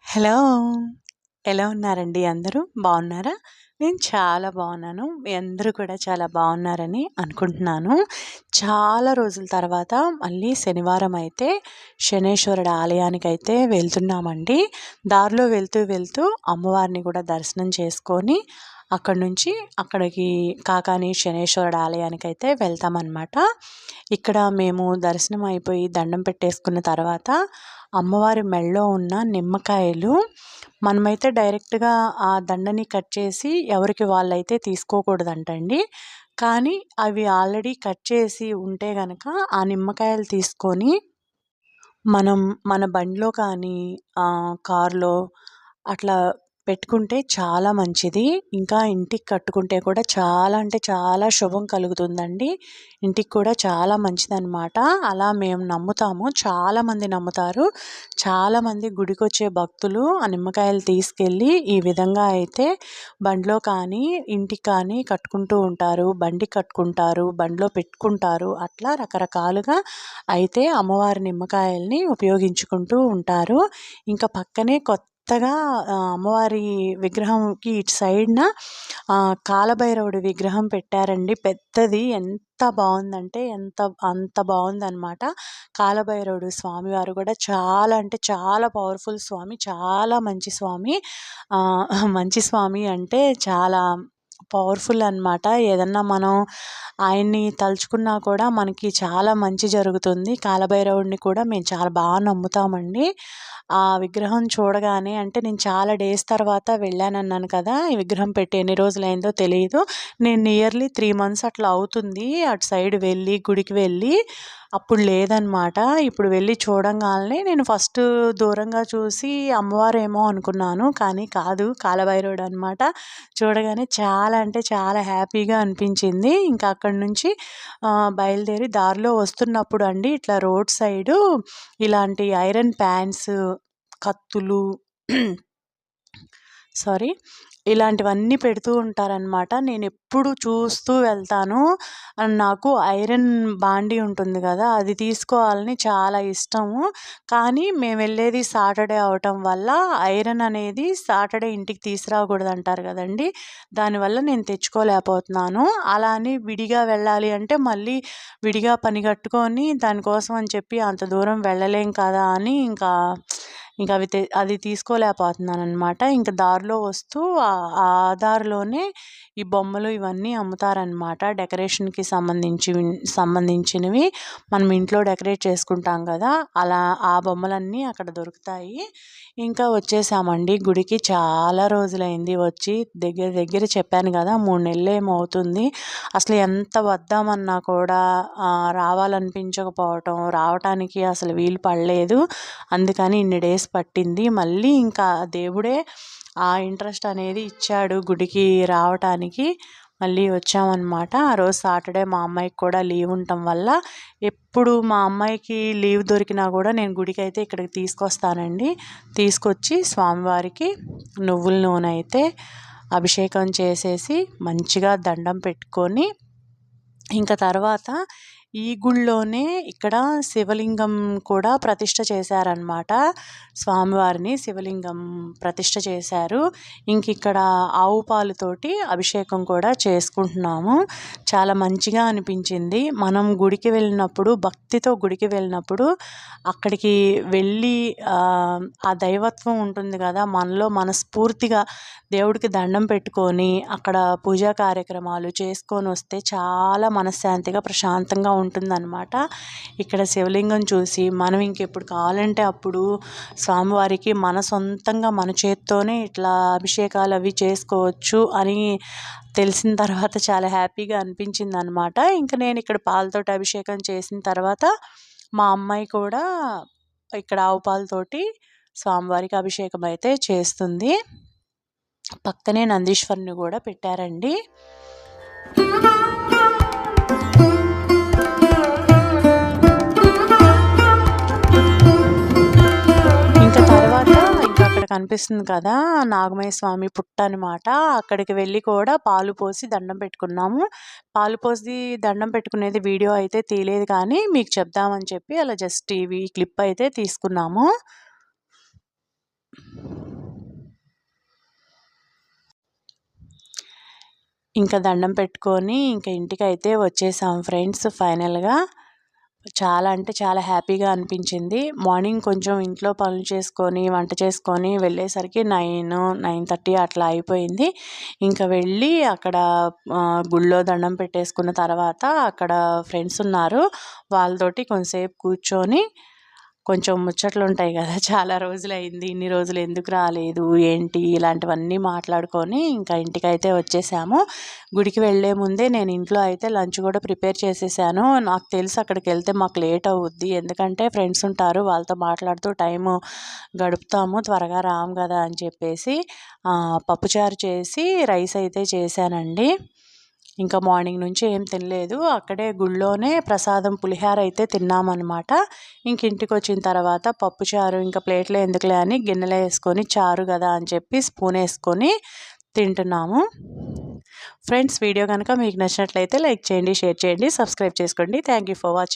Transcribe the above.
Hello! ఎలా ఉన్నారండి అందరూ? బావున్నారా? నేను చాలా బావున్నాను. మీ అందరూ కూడా చాలా బావున్నారని అనుకుంటున్నాను. చాలా రోజుల తర్వాత మళ్ళీ శనివారం అయితే శనేశ్వరుడి ఆలయానికైతే వెళ్తున్నామండి. దారిలో వెళ్తూ అమ్మవారిని కూడా దర్శనం చేసుకొని అక్కడి నుంచి అక్కడికి కాకాని శనేశ్వరుడి ఆలయానికైతే వెళ్తామనమాట. ఇక్కడ మేము దర్శనం అయిపోయి దండం పెట్టేసుకున్న తర్వాత అమ్మవారి మెడలో ఉన్న నిమ్మకాయలు మనమైతే డైరెక్ట్‌గా ఆ దండని కట్ చేసి ఎవరికి వాళ్ళైతే తీసుకోకూడదంటండి. కానీ అవి ఆల్రెడీ కట్ చేసి ఉంటే గనక ఆ నిమ్మకాయలు తీసుకొని మనం మన బండిలో కానీ కార్‌లో అట్లా పెట్టుకుంటే చాలా మంచిది. ఇంకా ఇంటికి కట్టుకుంటే కూడా చాలా అంటే చాలా శుభం కలుగుతుందండి. ఇంటికి కూడా చాలా మంచిదనమాట. అలా మేము నమ్ముతాము. చాలామంది నమ్ముతారు. చాలామంది గుడికొచ్చే భక్తులు ఆ నిమ్మకాయలు తీసుకెళ్ళి ఈ విధంగా అయితే బండిలో కానీ, ఇంటికి కానీ కట్టుకుంటూ ఉంటారు. బండికి కట్టుకుంటారు. బండిలో పెట్టుకుంటారు. అట్లా రకరకాలుగా అయితే అమ్మవారి నిమ్మకాయల్ని ఉపయోగించుకుంటూ ఉంటారు. ఇంకా పక్కనే కొత్తగా అమ్మవారి విగ్రహంకి ఇటు సైడ్‌న కాలభైరవుడి విగ్రహం పెట్టారండి. పెద్దది ఎంత బావుందంటే అంత బావుందనమాట. కాలభైరవుడు స్వామివారు కూడా చాలా అంటే చాలా పవర్‌ఫుల్ స్వామి. చాలా మంచి స్వామి. మంచి స్వామి అంటే చాలా పవర్‌ఫుల్ అనమాట. ఏదన్నా మనం ఆయన్ని తలుచుకున్నా కూడా మనకి చాలా మంచి జరుగుతుంది. కాలభైరవుడిని కూడా మేము చాలా నమ్ముతామండి. ఆ విగ్రహం చూడగానే అంటే నేను చాలా డేస్ తర్వాత వెళ్ళానన్నాను కదా! ఈ విగ్రహం పెట్టి ఎన్ని రోజులైందో తెలీదు. నేను నియర్లీ 3 మంత్స్ అట్లా అవుతుంది. అటు సైడ్ వెళ్ళి, గుడికి వెళ్ళి. అప్పుడు లేదనమాట. ఇప్పుడు వెళ్ళి చూడంగాల్నే నేను ఫస్ట్ దూరంగా చూసి అమ్మవారేమో అనుకున్నాను. కానీ కాదు, కాలభైరవుడనమాట. చూడగానే చాలా అంటే చాలా హ్యాపీగా అనిపించింది. ఇంకా అక్కడి నుంచి బయలుదేరి దారిలో వస్తున్నప్పుడు అండి ఇట్లా రోడ్ సైడు ఇలాంటి ఐరన్ ప్యాన్స్, కత్తులు సారీ ఇలాంటివన్నీ పెడుతూ ఉంటారనమాట. నేనెప్పుడు చూస్తూ వెళ్తాను. నాకు ఐరన్ బాండీ ఉంటుంది గదా! అది తీసుకోవాలని చాలా ఇష్టము. కానీ మేమెళ్ళేది సాటర్‌డే అవ్వటం వల్ల ఐరన్ అనేది సాటర్‌డే ఇంటికి తీసుకురాకూడదంటారు గదండీ! దానివల్ల నేను తెచ్చుకోలేకపోతున్నాను. అలా అని విడిగా వెళ్ళాలి అంటే మళ్ళీ విడిగా పని గట్టుకొని దానికోసం అని చెప్పి అంత దూరం వెళ్ళలేం కదా అని ఇంకా అది తీసుకోలేకపోతున్నాననమాట. ఇంక దారిలో వస్తూ ఆ దారిలోనే ఈ బొమ్మలు ఇవన్నీ అమ్ముతారనమాట. డెకరేషన్‌కి సంబంధించినవి మనం ఇంట్లో డెకరేట్ చేసుకుంటాం కదా! అలా ఆ బొమ్మలన్నీ అక్కడ దొరుకుతాయి. ఇంకా వచ్చేసామండి గుడికి. చాలా రోజులైంది వచ్చి. దగ్గర దగ్గర చెప్పాను కదా! 3 నెలలేమో అవుతుంది. అసలు ఎంత వద్దామన్నా కూడా రావాలనిపించకపోవటం, రావటానికి అసలు వీలు పడలేదు. అందుకని ఇన్ని డేస్ పట్టింది. మళ్ళీ ఇంకా దేవుడే ఆ ఇంట్రెస్ట్ అనేది ఇచ్చాడు గుడికి రావటానికి. మళ్ళీ వచ్చామన్నమాట. ఆ రోజు సాటర్‌డే మా అమ్మాయికి కూడా లీవ్ ఉండటం వల్ల ఎప్పుడు మా అమ్మాయికి లీవ్ దొరికినా కూడా నేను గుడికైతే ఇక్కడికి తీసుకొస్తానండి. తీసుకొచ్చి స్వామివారికి నువ్వుల నూనె అయితే అభిషేకం చేసేసి మంచిగా దండం పెట్టుకొని ఇంకా తర్వాత ఈ గుడిలోనే ఇక్కడ శివలింగం కూడా ప్రతిష్ఠ చేశారనమాట. స్వామివారిని శివలింగం ప్రతిష్ఠ చేశారు. ఇక్కడ ఆవు పాలుతోటి అభిషేకం కూడా చేసుకుంటున్నాము. చాలా మంచిగా అనిపించింది. మనం గుడికి వెళ్ళినప్పుడు, భక్తితో గుడికి వెళ్ళినప్పుడు అక్కడికి వెళ్ళి ఆ దైవత్వం ఉంటుంది కదా! మనలో మనస్ఫూర్తిగా దేవుడికి దండం పెట్టుకొని అక్కడ పూజా కార్యక్రమాలు చేసుకొని వస్తే చాలా మనశ్శాంతిగా, ప్రశాంతంగా ఉంటుందన్నమాట. ఇక్కడ శివలింగం చూసి మనం ఇంకెప్పుడు కావాలంటే అప్పుడు స్వామివారికి మన సొంతంగా మన చేత్తోనే ఇట్లా అభిషేకాలు అవి చేసుకోవచ్చు అని తెలిసిన తర్వాత చాలా హ్యాపీగా అనిపించిందనమాట. నేను ఇక్కడ పాలతోటి అభిషేకం చేసిన తర్వాత మా అమ్మాయి కూడా ఇక్కడ ఆవు పాలతోటి స్వామివారికి అభిషేకం అయితే చేస్తుంది. పక్కనే నందీశ్వరుని కూడా పెట్టారండి. అక్కడ కనిపిస్తుంది కదా నాగమయ్య స్వామి పుట్ట అనమాట. అక్కడికి వెళ్ళి కూడా పాలు పోసి దండం పెట్టుకున్నాము. పాలు పోసి దండం పెట్టుకునేది వీడియో అయితే తీయలేదు, కానీ మీకు చెప్దామని చెప్పి అలా జస్ట్ ఈ క్లిప్ అయితే తీసుకున్నాము. ఇంకా దండం పెట్టుకొని ఇంకా ఇంటికైతే వచ్చేసాం ఫ్రెండ్స్. ఫైనల్గా చాలా అంటే చాలా హ్యాపీగా అనిపించింది. మార్నింగ్ కొంచెం ఇంట్లో పనులు చేసుకొని వంట చేసుకొని వెళ్ళేసరికి 9:30 అట్లా అయిపోయింది. ఇంకా వెళ్ళి అక్కడ గుళ్ళో దండం పెట్టేసుకున్న తర్వాత అక్కడ ఫ్రెండ్స్ ఉన్నారు, వాళ్ళతోటి కొంతసేపు కూర్చొని కొంచెం ముచ్చట్లు ఉంటాయి కదా, చాలా రోజులైంది, ఇన్ని రోజులు ఎందుకు రాలేదు ఏంటి ఇలాంటివన్నీ మాట్లాడుకొని ఇంకా ఇంటికైతే వచ్చేసాము. గుడికి వెళ్ళే ముందే నేను ఇంట్లో అయితే లంచ్ కూడా ప్రిపేర్ చేసేసాను. నాకు తెలుసు అక్కడికి వెళ్తే మాకు లేట్ అవుద్ది, ఎందుకంటే ఫ్రెండ్స్ ఉంటారు, వాళ్ళతో మాట్లాడుతూ టైము గడుపుతాము, త్వరగా రాము కదా అని చెప్పేసి పప్పుచారు చేసి రైస్ అయితే చేశానండి. ఇంకా మార్నింగ్ నుంచి ఏం తినలేదు, అక్కడే గుళ్ళోనే ప్రసాదం పులిహార అయితే తిన్నామన్నమాట. ఇంక ఇంటికి వచ్చిన తర్వాత పప్పుచారు ఇంకా ప్లేట్లో ఎందుకులే అని గిన్నెలో వేసుకొని చారు కదా అని చెప్పి స్పూన్ వేసుకొని తింటున్నాము. ఫ్రెండ్స్, వీడియో కనుక మీకు నచ్చినట్లయితే లైక్ చేయండి, షేర్ చేయండి, సబ్స్క్రైబ్ చేసుకోండి. Thank you for watching.